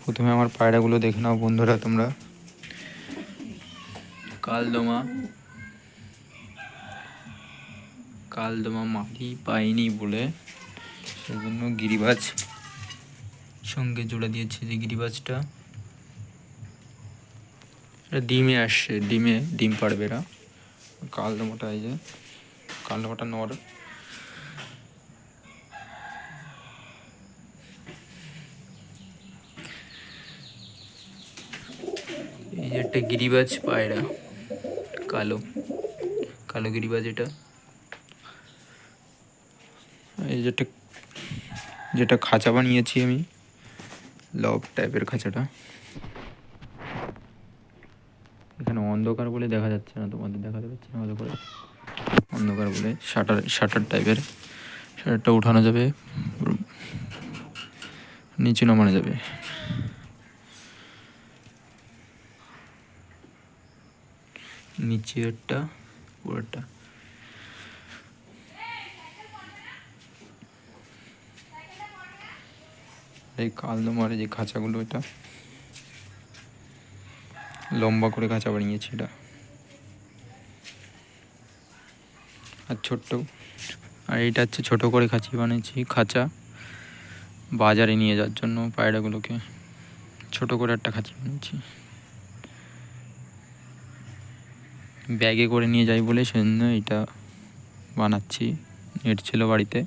প্রথমে আমার পায়রাগুলো দেখে নাও বন্ধুরা তোমরা। কালদমা মাটি পাইনি বলে সেজন্য গিরিবাজ সঙ্গে জোড়া দিয়েছে। যে গিরিবাজটা এটা ডিমে আসছে, ডিম পাড়বে এরা। কালদমাটা এই যে কালদমাটা নর। এই যে একটা গিরিবাজ পায়রা, কালো কালো গিরিবাজ এটা। এই যেটা খাঁচা বানিয়েছি আমি, লব টাইপের খাঁচাটা। এখানে অন্ধকার বলে দেখা যাচ্ছে না, তোমাদের দেখাতে পারছি না ভালো করে, অন্ধকার বলে। শাটার টাইপের, শাটারটা উঠানো যাবে, নিচে নামানো যাবে। নিচেরটা পুরোটা। এই কালদমার যে খাঁচাগুলো, এটা লম্বা করে খাঁচা বানিয়েছি এটা। আর আর এইটা হচ্ছে ছোটো করে খাঁচা বাজারে নিয়ে যাওয়ার জন্য। পায়রাগুলোকে ছোটো করে একটা খাঁচা বানিয়েছি, ব্যাগে করে নিয়ে যাই বলে সেজন্য এটা বানাচ্ছি। নেট ছিল বাড়িতে।